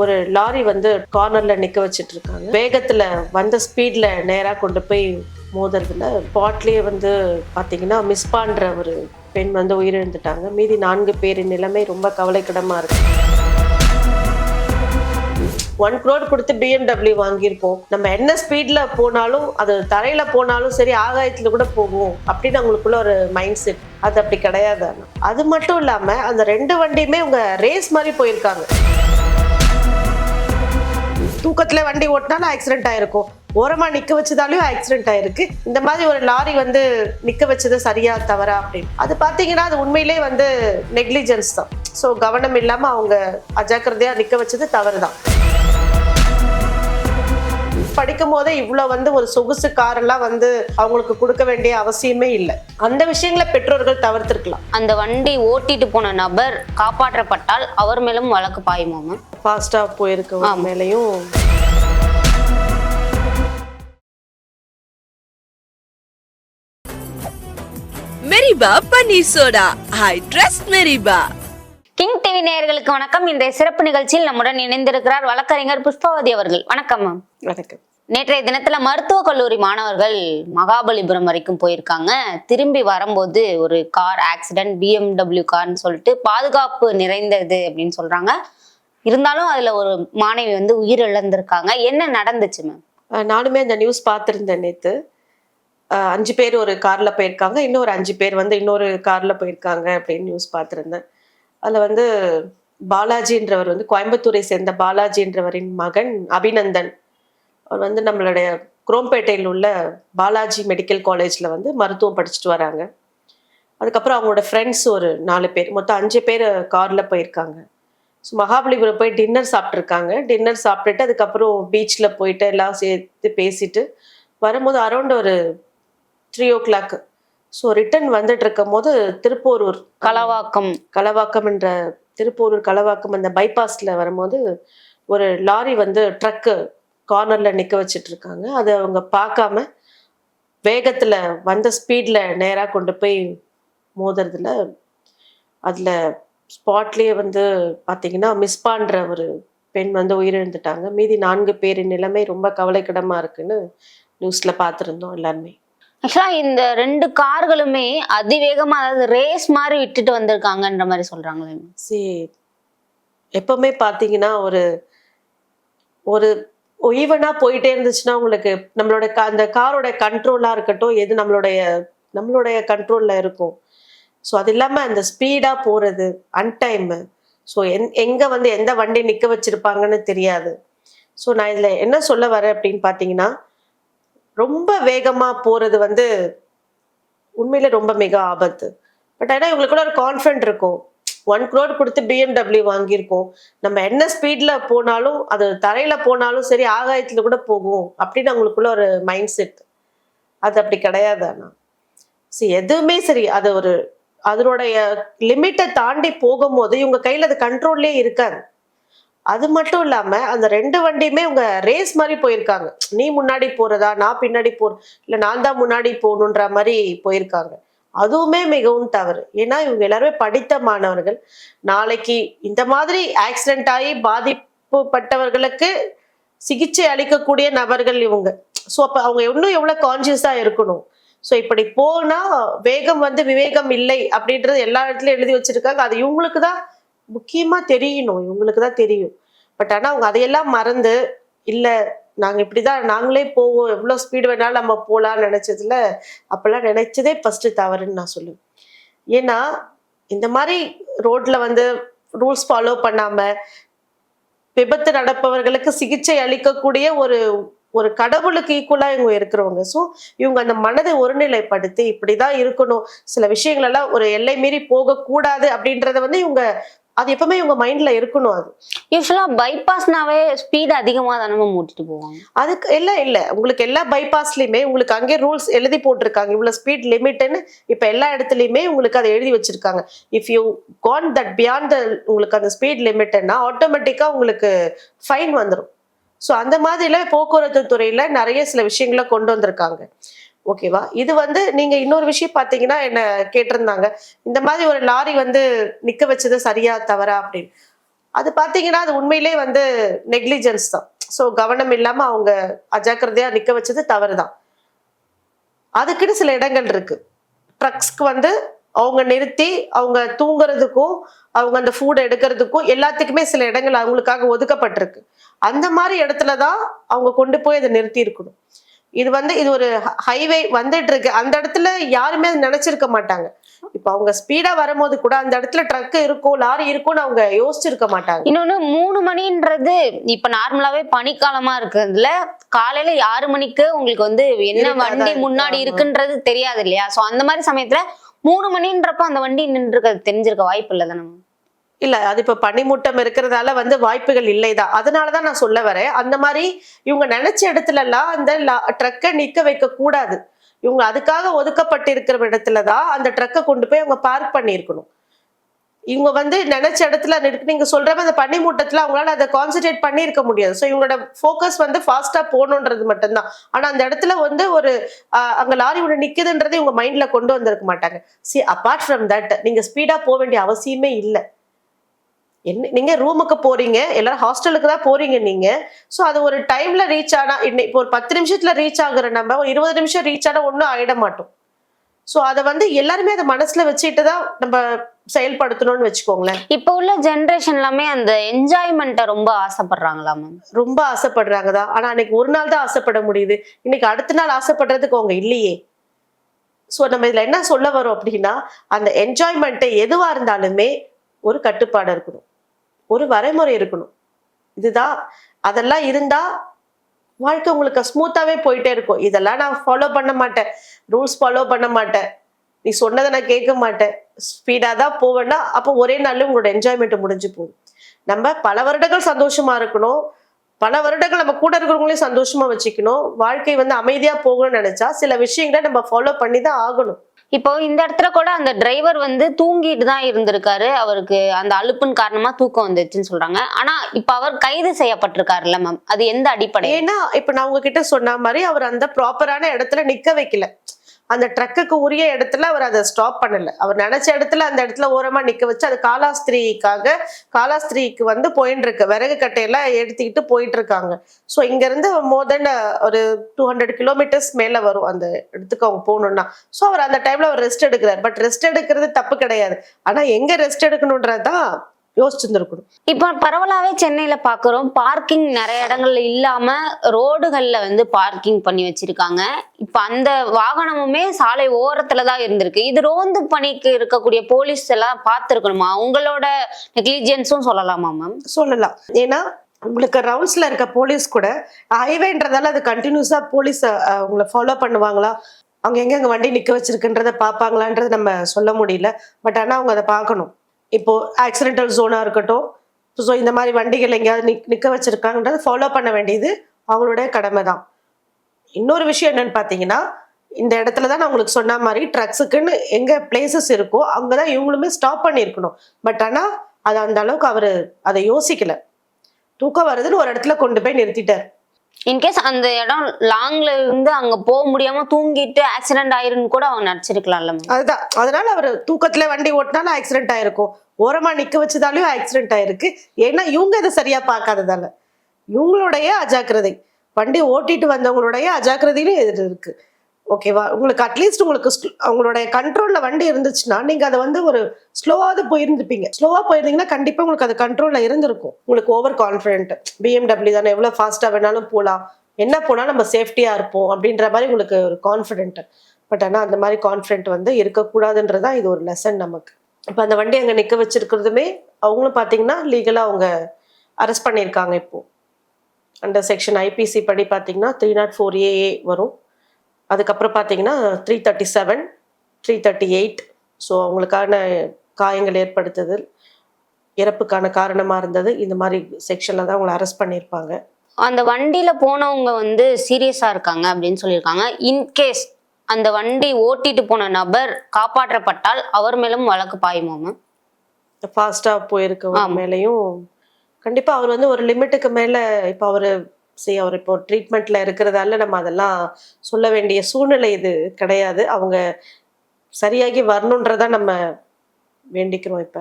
ஒரு லாரி வந்து கார்னர்ல நிக்க வச்சிட்டு இருக்காங்க. வேகத்துல வந்த ஸ்பீட்ல நேரா கொண்டு போய் மோதுறதுல ஸ்பாட்லயே வந்து பாத்தீங்கன்னா மிஸ்பான்ற ஒரு பெண் வந்து உயிரிழந்துட்டாங்க. மீதி 4 பேரின் நிலைமை ரொம்ப கவலைக்கிடமா இருக்கு. 1 crore கொடுத்து BMW வாங்கியிருக்கோம். நம்ம என்ன ஸ்பீட்ல போனாலும் அது தரையில போனாலும் சரி ஆகாயத்துல கூட போகும் அப்படின்னு அவங்களுக்குள்ள ஒரு மைண்ட் செட். அது அப்படி கிடையாது. அது மட்டும் இல்லாம அந்த 2 வண்டியுமே உங்க ரேஸ் மாதிரி போயிருக்காங்க. தூக்கத்துல வண்டி ஓட்டினாலும் ஆக்சிடென்ட் ஆயிருக்கும், ஓரமா நிக்க வச்சதாலையும் ஆக்சிடென்ட் ஆயிருக்கு. இந்த மாதிரி ஒரு லாரி வந்து நிக்க வச்சது சரியா தவறா அப்படின்னு அது பாத்தீங்கன்னா அது உண்மையிலே வந்து நெக்லிஜென்ஸ் தான். ஸோ கவனம் இல்லாம அவங்க அஜாக்கிரதையா நிக்க வச்சது தவறுதான். படிக்கும் போதே இவ்வளவு வந்து ஒரு சொகுசு கார் எல்லாம் வந்து அவங்களுக்கு கொடுக்க வேண்டிய அவசியமே இல்லை. அந்த விஷயங்களை பெற்றோர்கள் தவிர்த்திருக்கலாம். அந்த வண்டி ஓட்டிட்டு போன நபர் காப்பாற்றப்பட்டால் அவர் மேலும் வழக்கு பாயுமா? ஃபாஸ்டா போயிருக்க மேலையும் மெரிபா பன்னீர் சோடா. ஐ ட்ரஸ்ட் மெரிபா. கிங் டிவி நேயர்களுக்கு வணக்கம். இன்றைய சிறப்பு நிகழ்ச்சியில் நம்முடன் இணைந்திருக்கிறார் வழக்கறிஞர் புஷ்பவதி அவர்கள். வணக்கம் மேம். வணக்கம். நேற்றைய தினத்துல மருத்துவக் கல்லூரி மாணவர்கள் மகாபலிபுரம் வரைக்கும் போயிருக்காங்க. திரும்பி வரும்போது ஒரு கார் ஆக்சிடென்ட், BMW கார்னு சொல்லிட்டு பாதுகாப்பு நிறைந்தது அப்படின்னு சொல்றாங்க. இருந்தாலும் அதுல ஒரு மாணவி வந்து உயிரிழந்திருக்காங்க. என்ன நடந்துச்சு மேம்? நானுமே அந்த நியூஸ் பார்த்திருந்தேன் நேத்து. 5 பேர் ஒரு கார்ல போயிருக்காங்க, இன்னொரு 5 பேர் வந்து இன்னொரு கார்ல போயிருக்காங்க அப்படின்னு நியூஸ் பார்த்திருந்தேன். அதுல வந்து பாலாஜின்றவர் வந்து கோயம்புத்தூரை சேர்ந்த பாலாஜின்றவரின் மகன் அபிநந்தன். அவர் வந்து நம்மளுடைய குரோம்பேட்டையில் உள்ள பாலாஜி மெடிக்கல் காலேஜ்ல வந்து மருத்துவம் படிச்சுட்டு வராங்க. அதுக்கப்புறம் அவங்களோட ஃப்ரெண்ட்ஸ் ஒரு 4 பேர், மொத்தம் 5 பேர் கார்ல போயிருக்காங்க. ஸோ மகாபலிபுரம் போய் டின்னர் சாப்பிட்ருக்காங்க. டின்னர் சாப்பிட்டுட்டு அதுக்கப்புறம் பீச்சில் போயிட்டு எல்லாம் சேர்த்து பேசிட்டு வரும்போது அரௌண்ட் ஒரு 3 o'clock. ஸோ ரிட்டர்ன் வந்துட்டு இருக்கும் போது திருப்போரூர் களவாக்கம் என்ற திருப்போரூர் களவாக்கம் அந்த பைபாஸ்ல வரும்போது ஒரு லாரி வந்து ட்ரக்கு கார்னர்ல நிக்க வச்சிட்டு இருக்காங்க. அது அவங்க பார்க்காம வேகத்துல வந்த ஸ்பீட்ல நேரா கொண்டு போய் மோதுறதுல அதுல ஸ்பாட்லயே வந்து பாத்தீங்கன்னா மிஸ்பான்ற ஒரு பெண் வந்து உயிரிழந்துட்டாங்க. மீதி 4 பேரின் நிலைமை ரொம்ப கவலைக்கிடமா இருக்குன்னு நியூஸ்ல பார்த்திருந்தோம் எல்லாருமே. ஆக்சுவலா இந்த 2 கார்களுமே அதிவேகமா, அதாவது ரேஸ் மாதிரி விட்டுட்டு வந்திருக்காங்கன்ற மாதிரி சொல்றாங்களே. எப்பவுமே பாத்தீங்கன்னா ஒரு ஒரு ஈவனா போயிட்டே இருந்துச்சுன்னா உங்களுக்கு நம்மளோட அந்த காரோட கண்ட்ரோலா இருக்கட்டும், எது நம்மளுடைய கண்ட்ரோல்ல இருக்கும். ஸோ அது இல்லாம அந்த ஸ்பீடா போறது அன்டைம். ஸோ எங்க வந்து எந்த வண்டி நிக்க வச்சிருப்பாங்கன்னு தெரியாது. ஸோ நான் இதுல என்ன சொல்ல வரேன் அப்படின்னு பாத்தீங்கன்னா, ரொம்ப வேகமா போறது வந்து உண்மையில ரொம்ப மிக ஆபத்து. பட் ஆனா இவங்களுக்கு கூட ஒரு கான்ஃபிடென்ட் இருக்கும். 1 crore கொடுத்து BMW வாங்கியிருக்கோம். நம்ம என்ன ஸ்பீட்ல போனாலும் அது தரையில போனாலும் சரி ஆகாயத்துல கூட போகும் அப்படின்னு அவங்களுக்குள்ள ஒரு மைண்ட் செட். அது அப்படி கிடையாது. ஆனா எதுவுமே சரி அது ஒரு அதனுடைய லிமிட்டை தாண்டி போகும்போது இவங்க கையில அது கண்ட்ரோல்லே இருக்காது. அது மட்டும் இல்லாம அந்த 2 வண்டியுமே உங்க ரேஸ் மாதிரி போயிருக்காங்க. நீ முன்னாடி போறதா, நான் பின்னாடி இல்ல நான் தான் முன்னாடி போகணுன்ற மாதிரி போயிருக்காங்க. அதுவுமே மிகவும் தவறு. ஏன்னா இவங்க எல்லாருமே படித்த மாணவர்கள். நாளைக்கு இந்த மாதிரி ஆக்சிடென்ட் ஆகி பாதிப்புப்பட்டவர்களுக்கு சிகிச்சை அளிக்கக்கூடிய நபர்கள் இவங்க. ஸோ அப்ப அவங்க இன்னும் எவ்வளவு கான்சியஸா இருக்கணும். ஸோ இப்படி போனா வேகம் வந்து விவேகம் இல்லை அப்படின்றது எல்லா இடத்துலயும் எழுதி வச்சிருக்காங்க. அது இவங்களுக்கு தான் முக்கியமா தெரியணும், இவங்களுக்கு தான் தெரியும். பட் ஆனா அவங்க அதையெல்லாம் மறந்து இல்ல நாங்க இப்படிதான் நாங்களே போவோம், எவ்வளவு ஸ்பீடு வேணாலும் நம்ம போலாம்னு நினைச்சதுல அப்பெல்லாம் நினைச்சதே ஃபர்ஸ்ட் தவறுன்னு நான் சொல்லுவேன். ஏன்னா இந்த மாதிரி ரோட்ல வந்து ரூல்ஸ் ஃபாலோ பண்ணாம விபத்து நடப்பவர்களுக்கு சிகிச்சை அளிக்கக்கூடிய ஒரு கடவுளுக்கு ஈக்குவலா இவங்க இருக்கிறவங்க. ஸோ இவங்க அந்த மனதை ஒருநிலைப்படுத்தி இப்படிதான் இருக்கணும், சில விஷயங்கள் எல்லாம் ஒரு எல்லை மீறி போகக்கூடாது அப்படின்றத வந்து இவங்க அது எப்பவுமே இவங்க மைண்ட்ல இருக்கணும். அது யூஸ்வலா பைபாஸ்னாவே ஸ்பீட் அதிகமா தானே ஓட்டிட்டு போவாங்க. அதுக்கு எல்லாம் இல்ல, உங்களுக்கு எல்லா பைபாஸ்லயுமே உங்களுக்கு அங்கே ரூல்ஸ் எழுதி போட்டிருக்காங்க, இவ்வளவு ஸ்பீட் லிமிட்னு. இப்ப எல்லா இடத்துலயுமே உங்களுக்கு அதை எழுதி வச்சிருக்காங்க. If you can that beyond the உங்களுக்கு அந்த ஸ்பீட் லிமிட்னா ஆட்டோமேட்டிக்கா உங்களுக்கு ஃபைன் வந்துடும். ஸோ அந்த மாதிரில போக்குவரத்து துறையில நிறைய சில விஷயங்களை கொண்டு வந்திருக்காங்க. ஓகேவா? இது வந்து நீங்க இன்னொரு விஷயம் பாத்தீங்கன்னா என்ன கேட்டிருந்தாங்க, இந்த மாதிரி ஒரு லாரி வந்து நிக்க வச்சது சரியா தவறா அப்படின்னு. அது பாத்தீங்கன்னா அது உண்மையிலே வந்து நெக்லிஜென்ஸ் தான். ஸோ கவனம் இல்லாம அவங்க அஜாக்கிரதையா நிக்க வச்சது தவறுதான். அதுக்குன்னு சில இடங்கள் இருக்கு. ட்ரக்ஸ்க்கு வந்து அவங்க நிறுத்தி அவங்க தூங்குறதுக்கும் அவங்க அந்த ஃபுட் எடுக்கிறதுக்கும் எல்லாத்துக்குமே சில இடங்கள் அவங்களுக்காக ஒதுக்கப்பட்டிருக்கு. அந்த மாதிரி இடத்துலதான் அவங்க கொண்டு போய் அதை நிறுத்தி இருக்கணும். இது ஒரு ஹைவே வந்துட்டு இருக்கு. அந்த இடத்துல யாருமே அதை நினைச்சிருக்க மாட்டாங்க. இப்ப அவங்க ஸ்பீடா வரும்போது கூட அந்த இடத்துல ட்ரக் இருக்கும், லாரி இருக்கும்னு அவங்க யோசிச்சிருக்க மாட்டாங்க. இன்னொன்னு 3 மணின்றது இப்ப நார்மலாவே பனிக்காலமா இருக்குதுல, காலையில 6 மணிக்கு உங்களுக்கு வந்து என்ன வண்டி முன்னாடி இருக்குன்றது தெரியாது இல்லையா? சோ அந்த மாதிரி சமயத்துல 3 மணின்றப்ப அந்த வண்டி நின்று தெரிஞ்சிருக்க வாய்ப்பு இல்லை தானே? இல்ல அது இப்ப பனிமூட்டம் இருக்கிறதால வந்து வாய்ப்புகள் இல்லைதான். அதனாலதான் நான் சொல்ல வரேன், அந்த மாதிரி இவங்க நினைச்ச இடத்துல எல்லாம் அந்த ட்ரக்கை நிக்க வைக்க கூடாது. இவங்க அதுக்காக ஒதுக்கப்பட்டிருக்கிற இடத்துலதான் அந்த ட்ரக்கை கொண்டு போய் அவங்க பார்க் பண்ணியிருக்கணும். இவங்க வந்து நினைச்ச இடத்துல நீங்க சொல்ற மாதிரி அந்த பனிமூட்டத்துல அவங்களால அதை கான்சென்ட்ரேட் பண்ணியிருக்க முடியாது. ஸோ இவங்களோட ஃபோக்கஸ் வந்து ஃபாஸ்டா போகணுன்றது மட்டும்தான். ஆனா அந்த இடத்துல வந்து ஒரு அங்க லாரி ஒண்ணு நிக்குதுன்றதை இவங்க மைண்ட்ல கொண்டு வந்திருக்க மாட்டாங்க. அப்பார்ட் ஃப்ரம் தட் நீங்க ஸ்பீடா போக வேண்டிய அவசியமே இல்லை. நீங்க ரூமுக்கு போறீங்க, எல்லாரும் ஹாஸ்டலுக்கு தான் போறீங்க நீங்க. சோ அது ஒரு டைம்ல ரீச் ஆனா இப்போ ஒரு 10 நிமிஷத்துல ரீச் ஆகுற நம்ம ஒரு 20 நிமிஷம் ரீச் ஆனா ஒன்னும் ஆயிட மாட்டோம். சோ அதை வந்து எல்லாருமே அதை மனசுல வச்சுட்டு தான் நம்ம செயல்படுத்தணும்னு வச்சுக்கோங்களேன். இப்ப உள்ள ஜெனரேஷன் எல்லாமே அந்த என்ஜாய்மெண்ட்டை ரொம்ப ஆசைப்படுறாங்களா மேம்? ரொம்ப ஆசைப்படுறாங்க தான். ஆனா அன்னைக்கு ஒரு நாள் தான் ஆசைப்பட முடியுது. இன்னைக்கு அடுத்த நாள் ஆசைப்படுறதுக்கு அவங்க இல்லையே. சோ நம்ம இதுல என்ன சொல்ல வரோம் அப்படின்னா, அந்த என்ஜாய்மெண்ட்டை எதுவா இருந்தாலுமே ஒரு கட்டுப்பாடு இருக்கணும், ஒரு வரைமுறை இருக்கணும். இதுதான், அதெல்லாம் இருந்தா வாழ்க்கை உங்களுக்கு ஸ்மூத்தாவே போயிட்டே இருக்கும். இதெல்லாம் நான் ஃபாலோ பண்ண மாட்டேன், ரூல்ஸ் ஃபாலோ பண்ண மாட்டேன், நீ சொன்னதை நான் கேட்க மாட்டேன், ஸ்பீடா தான் போவேன்னா அப்போ ஒரே நாள்ல உங்களோட என்ஜாய்மெண்ட் முடிஞ்சு போகும். நம்ம பல வருடங்கள் சந்தோஷமா இருக்கணும், பல வருடங்கள் நம்ம கூட இருக்கிறவங்களையும் சந்தோஷமா வச்சுக்கணும். வாழ்க்கை வந்து அமைதியா போகணும்னு நினைச்சா சில விஷயங்களை நம்ம ஃபாலோ பண்ணி தான் ஆகணும். இப்போ இந்த இடத்துல கூட அந்த டிரைவர் வந்து தூங்கிட்டு தான் இருந்திருக்காரு. அவருக்கு அந்த அலுப்பின் காரணமா தூக்கம் வந்துச்சுன்னு சொல்றாங்க. ஆனா இப்ப அவர் கைது செய்யப்பட்டிருக்காருல்ல மேம், அது எந்த அடிப்படை? ஏன்னா இப்ப நான் உங்ககிட்ட சொன்ன மாதிரி அவர் அந்த ப்ராப்பரான இடத்துல நிக்க வைக்கல. அந்த ட்ரக்குக்கு உரிய இடத்துல அவர் அதை ஸ்டாப் பண்ணல. அவர் நினைச்ச இடத்துல அந்த இடத்துல ஓரமா நிக்க வச்சு அது காலாஸ்திரிக்கு வந்து போயிட்டு இருக்கு. விறகு கட்டையெல்லாம் எடுத்துக்கிட்டு போயிட்டு இருக்காங்க. ஸோ இங்க இருந்து மோர் தென் ஒரு 200 கிலோமீட்டர்ஸ் மேல வரும் அந்த இடத்துக்கு அவங்க போகணும்னா. ஸோ அவர் அந்த டைம்ல அவர் ரெஸ்ட் எடுக்கிறார். பட் ரெஸ்ட் எடுக்கிறது தப்பு கிடையாது. ஆனா எங்க ரெஸ்ட் எடுக்கணும்ன்றதான் யோசிச்சிருந்துருக்கணும். இப்ப பரவலாவே சென்னையில பாக்குறோம், பார்க்கிங் நிறைய இடங்கள்ல இல்லாம ரோடுகள்ல வந்து பார்க்கிங் பண்ணி வச்சிருக்காங்க. இப்ப அந்த வாகனமுமே சாலை ஓரத்துலதான் இருந்திருக்கு. இது ரோந்து பணிக்கு இருக்கக்கூடிய போலீஸ் எல்லாம் பார்த்திருக்கணுமா? உங்களோட நெக்லிஜென்ஸும் சொல்லலாமா மேம்? சொல்லலாம். ஏன்னா உங்களுக்கு ரவுண்ட்ஸ்ல இருக்க போலீஸ் கூட ஹைவேன்றதால அது கண்டினியூஸா போலீஸ் உங்களை ஃபாலோ பண்ணுவாங்களா, அவங்க எங்க வண்டி நிக்க வச்சிருக்குன்றத பாப்பாங்களான்றது நம்ம சொல்ல முடியல. பட் ஆனா அவங்க அதை பார்க்கணும். இப்போ ஆக்சிடென்டல் ஜோனா இருக்கட்டும், ஸோ இந்த மாதிரி வண்டிகள் எங்கேயாவது நிக்க வச்சிருக்காங்கன்றத ஃபாலோ பண்ண வேண்டியது அவங்களுடைய கடமை தான். இன்னொரு விஷயம் என்னன்னு பாத்தீங்கன்னா, இந்த இடத்துல தான் நான் உங்களுக்கு சொன்ன மாதிரி ட்ரக்ஸுக்குன்னு எங்க பிளேசஸ் இருக்கோ அங்கதான் இவங்களுமே ஸ்டாப் பண்ணியிருக்கணும். பட் ஆனா அது அந்த அளவுக்கு அவரு அதை யோசிக்கல. தூக்கம் வருதுன்னு ஒரு இடத்துல கொண்டு போய் நிறுத்திட்டார். இன்கேஸ் அந்த இடம் லாங்ல இருந்து அங்க போக முடியாம தூங்கிட்டு ஆக்சிடென்ட் ஆயிருன்னு கூட அவங்க நடிச்சிருக்கலாம்ல. அதுதான், அதனால அவர் தூக்கத்துல வண்டி ஓட்டினாலும் ஆக்சிடென்ட் ஆயிருக்கும், ஓரமா நிக்க வச்சதாலையும் ஆக்சிடென்ட் ஆயிருக்கு. ஏன்னா இவங்க இதை சரியா பார்க்காததால, இவங்களுடைய அஜாக்கிரதை, வண்டி ஓட்டிட்டு வந்தவங்களுடைய அஜாக்கிரதையிலும் எதிர் இருக்கு. ஓகேவா? உங்களுக்கு அட்லீஸ்ட் உங்களுக்கு அவங்களுடைய கண்ட்ரோல்ல வண்டி இருந்துச்சுன்னா நீங்க அதை வந்து ஒரு ஸ்லோவாவது போயிருந்துப்பீங்க. ஸ்லோவா போயிருந்தீங்கன்னா கண்டிப்பா உங்களுக்கு அது கண்ட்ரோல்ல இருந்திருக்கும். உங்களுக்கு ஓவர் கான்ஃபிடென்ட், BMW தானே, எவ்வளவு ஃபாஸ்டா வேணாலும் போகலாம், என்ன போனா நம்ம சேஃப்டியா இருப்போம் அப்படின்ற மாதிரி உங்களுக்கு ஒரு கான்ஃபிடென்ட். பட் ஆனா அந்த மாதிரி கான்ஃபிடென்ட் வந்து இருக்கக்கூடாதுன்றதான் இது ஒரு லெசன் நமக்கு. இப்ப அந்த வண்டி அங்க நிக்க வச்சிருக்கிறதுமே அவங்களும் பாத்தீங்கன்னா லீகலா அவங்க அரெஸ்ட் பண்ணியிருக்காங்க. இப்போ அண்டர் செக்ஷன் IPC படி பாத்தீங்கன்னா 304AA வரும். அதுக்கப்புறம் பார்த்தீங்கன்னா 337, 338. ஸோ அவங்களுக்கான காயங்கள் ஏற்படுத்துதல், இறப்புக்கான காரணமாக இருந்தது, இந்த மாதிரி செக்ஷனில் தான் அவங்களை அரெஸ்ட் பண்ணியிருப்பாங்க. அந்த வண்டியில போனவங்க வந்து சீரியஸா இருக்காங்க அப்படின்னு சொல்லியிருக்காங்க. இன்கேஸ் அந்த வண்டி ஓட்டிட்டு போன நபர் காப்பாற்றப்பட்டால் அவர் மேலும் வழக்கு பாயுமா மேம்? ஃபாஸ்ட்டாக போயிருக்க மேலேயும் கண்டிப்பாக அவர் வந்து ஒரு லிமிட்டுக்கு மேலே, இப்போ அவர் இப்போ ட்ரீட்மெண்ட்ல இருக்கிறதால நம்ம அதெல்லாம் சொல்ல வேண்டிய சூழ்நிலை இது கிடையாது. அவங்க சரியாகி வரணுன்றதான் நம்ம வேண்டிக்கிறோம். இப்ப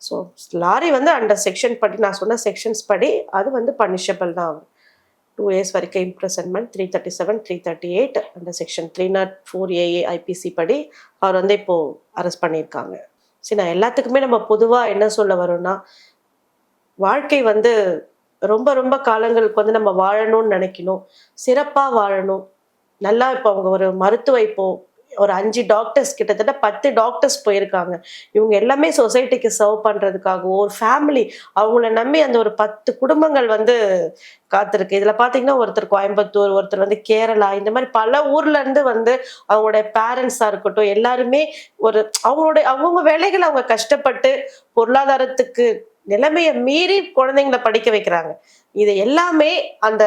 ஸோ லாரி வந்து அண்டர் செக்ஷன் படி, நான் சொன்ன செக்ஷன்ஸ் படி அது வந்து பனிஷபிள் தான் ஆகும். 2 years வரைக்கும் இம்ப்ரெசன்மெண்ட், 337, 338 அந்த செக்ஷன் 304 AA IPC படி அவர் வந்து இப்போ அரெஸ்ட் பண்ணியிருக்காங்க. சரி, நான் எல்லாத்துக்குமே நம்ம பொதுவாக என்ன சொல்ல வரோம்னா, வாழ்க்கை வந்து ரொம்ப ரொம்ப காலங்களுக்கு வந்து நம்ம வாழணும்னு நினைக்கணும், சிறப்பாக வாழணும். நல்லா இப்போ அவங்க ஒரு மருத்துவ இப்போ ஒரு 5 டாக்டர்ஸ், கிட்டத்தட்ட 10 டாக்டர்ஸ் போயிருக்காங்க. இவங்க எல்லாமே சொசைட்டிக்கு சர்வ் பண்றதுக்காகவோ, ஒரு ஃபேமிலி அவங்கள நம்பி அந்த ஒரு 10 குடும்பங்கள் வந்து காத்திருக்கு. இதுல பாத்தீங்கன்னா ஒருத்தர் கோயம்புத்தூர், ஒருத்தர் வந்து கேரளா, இந்த மாதிரி பல ஊர்ல இருந்து வந்து அவங்களுடைய பேரண்ட்ஸா இருக்கட்டும், எல்லாருமே ஒரு அவங்கவுங்க வேலைகளை அவங்க கஷ்டப்பட்டு பொருளாதாரத்துக்கு நிலைமையை மீறி குழந்தைங்களை படிக்க வைக்கிறாங்க. இது எல்லாமே அந்த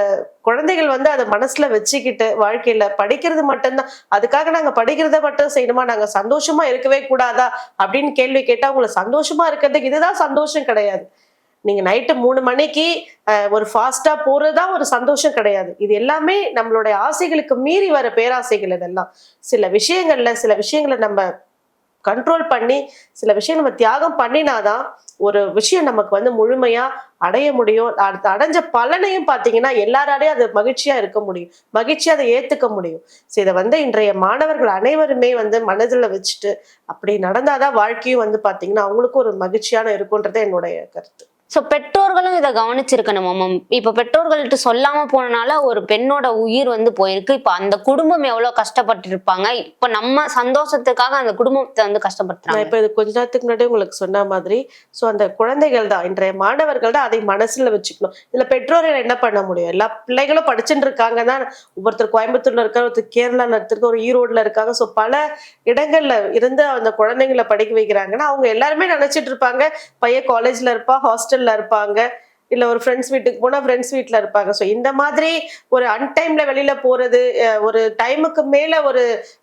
குழந்தைகள் வந்து அதை மனசுல வச்சுக்கிட்டு வாழ்க்கையில படிக்கிறது மட்டும்தான், அதுக்காக நாங்க படிக்கிறத மட்டும் செய்யணுமா, நாங்க சந்தோஷமா இருக்கவே கூடாதா அப்படின்னு கேள்வி கேட்டா, அவங்கள சந்தோஷமா இருக்கிறதுக்கு இதுதான் சந்தோஷம் கிடையாது. நீங்க நைட்டு 3 மணிக்கு ஒரு ஃபாஸ்டா போறதுதான் ஒரு சந்தோஷம் கிடையாது. இது எல்லாமே நம்மளுடைய ஆசைகளுக்கு மீறி வர பேராசைகள். இதெல்லாம் சில விஷயங்களை நம்ம கண்ட்ரோல் பண்ணி, சில விஷயம் நம்ம தியாகம் பண்ணினாதான் ஒரு விஷயம் நமக்கு வந்து முழுமையா அடைய முடியும். அடைஞ்ச பலனையும் பாத்தீங்கன்னா எல்லாராலையும் அது மகிழ்ச்சியா இருக்க முடியும், மகிழ்ச்சியா அதை ஏத்துக்க முடியும். இதை வந்து இன்றைய மாணவர்கள் அனைவருமே வந்து மனதுல வச்சுட்டு அப்படி நடந்தாதான் வாழ்க்கையும் வந்து பாத்தீங்கன்னா அவங்களுக்கும் ஒரு மகிழ்ச்சியான இருக்கும்ன்றது என்னுடைய கருத்து. ஸோ பெற்றோர்களும் இதை கவனிச்சிருக்கணும் மேம். இப்போ பெற்றோர்கள்ட்ட சொல்லாம போனனால ஒரு பெண்ணோட உயிர் வந்து போயிருக்கு. இப்போ அந்த குடும்பம் எவ்வளவு கஷ்டப்பட்டு இருப்பாங்க. இப்போ நம்ம சந்தோஷத்துக்காக அந்த குடும்பத்தை வந்து கஷ்டப்படுத்துறாங்க. இப்போ இது கொஞ்ச நேரத்துக்கு முன்னாடி உங்களுக்கு சொன்ன மாதிரி, ஸோ அந்த குழந்தைகள் தான், இன்றைய மாணவர்கள் தான் அதை மனசுல வச்சுக்கணும். இதுல பெற்றோர்கள் என்ன பண்ண முடியும்? எல்லா பிள்ளைகளும் படிச்சுட்டு இருக்காங்க தான். ஒவ்வொருத்தர் கோயம்புத்தூர்ல இருக்காங்க, ஒருத்தர் கேரளால இருக்காங்க, ஒரு ஈரோடுல இருக்காங்க. ஸோ பல இடங்கள்ல இருந்து அந்த குழந்தைங்களை படிக்க வைக்கிறாங்கன்னா அவங்க எல்லாருமே நினைச்சிட்டு இருப்பாங்க பையன் காலேஜ்ல இருப்பா, ஹாஸ்டல் இருப்பாங்க, இல்ல ஒரு ஃப்ரெண்ட்ஸ் வீட்டுக்கு போனா ஃப்ரெண்ட்ஸ் வீட்ல இருப்பாங்க. ஸோ இந்த மாதிரி ஒரு அன்டைம்ல வெளியில போறது, ஒரு டைமுக்கு மேல ஒரு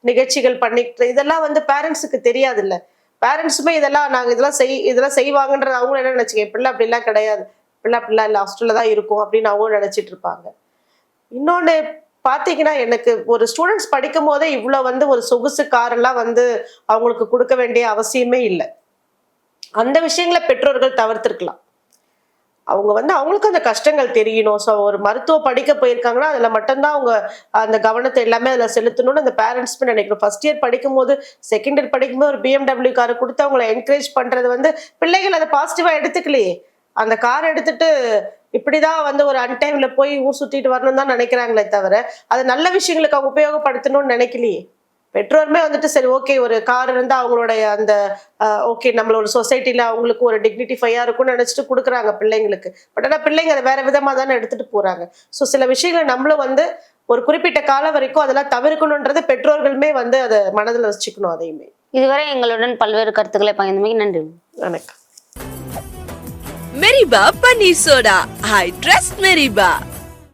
நிகழ்ச்சிகள் பண்ணிட்டு, இதெல்லாம் வந்து பேரண்ட்ஸுக்கு தெரியாது இல்ல. பேரண்ட்ஸுமே நாங்க இதெல்லாம் செய்வாங்கன்ற அவங்க என்ன நினைச்சுக்க, பிள்ளை அப்படிலாம் கிடையாது, பிள்ளை இல்ல ஹாஸ்டல்ல தான் இருக்கும் அப்படின்னு அவங்க நினைச்சிட்டு இருப்பாங்க. இன்னொன்னு பாத்தீங்கன்னா, எனக்கு ஒரு ஸ்டூடெண்ட்ஸ் படிக்கும் போதே இவ்வளவு வந்து ஒரு சொகுசு காரெல்லாம் வந்து அவங்களுக்கு கொடுக்க வேண்டிய அவசியமே இல்லை. அந்த விஷயங்களை பெற்றோர்கள் தவிர்த்திருக்கலாம். அவங்க வந்து அவங்களுக்கு அந்த கஷ்டங்கள் தெரியணும். ஸோ ஒரு மருத்துவ படிக்க போயிருக்காங்கன்னா அதுல மட்டும்தான் அவங்க அந்த கவனத்தை எல்லாமே அதுல செலுத்தணும்னு அந்த பேரண்ட்ஸ்மே நினைக்கணும். ஃபர்ஸ்ட் இயர் படிக்கும் போது, செகண்ட் இயர் படிக்கும்போது ஒரு BMW காரை கொடுத்து அவங்களை என்கரேஜ் பண்றது வந்து பிள்ளைகள் அதை பாசிட்டிவா எடுத்துக்கலையே. அந்த கார் எடுத்துட்டு இப்படிதான் வந்து ஒரு அன்டைம்ல போய் ஊர் சுத்திட்டு வரணும் தான் நினைக்கிறாங்களே தவிர அது நல்ல விஷயங்களுக்கு அவங்க உபயோகப்படுத்தணும்னு நினைக்கலையே. பெற்றோருமே வந்துட்டு சரி ஓகே ஒரு கார் இருந்தா அவங்களுடைய அந்த ஓகே நம்மளோட சொசைட்டில அவங்களுக்கு ஒரு டிக்னிட்டிஃபையா இருக்கும்னு நினைச்சிட்டு கொடுக்குறாங்க பிள்ளைங்களுக்கு. பட் ஆனா பிள்ளைங்க அதை வேற விதமா தானே எடுத்துட்டு போறாங்க. ஸோ சில விஷயங்களை நம்மளும் வந்து ஒரு குறிப்பிட்ட காலம் வரைக்கும் அதெல்லாம் தவிர்க்கணும்ன்றது பெற்றோர்களுமே வந்து அதை மனதில் வச்சுக்கணும். அதையுமே இதுவரை எங்களுடன் பல்வேறு கருத்துக்களை பகிர்ந்தமைக்கு நன்றி. வணக்கம். மெரிபா பன்னீர் சோடா, ஐ ட்ரஸ்ட் மெரிபா.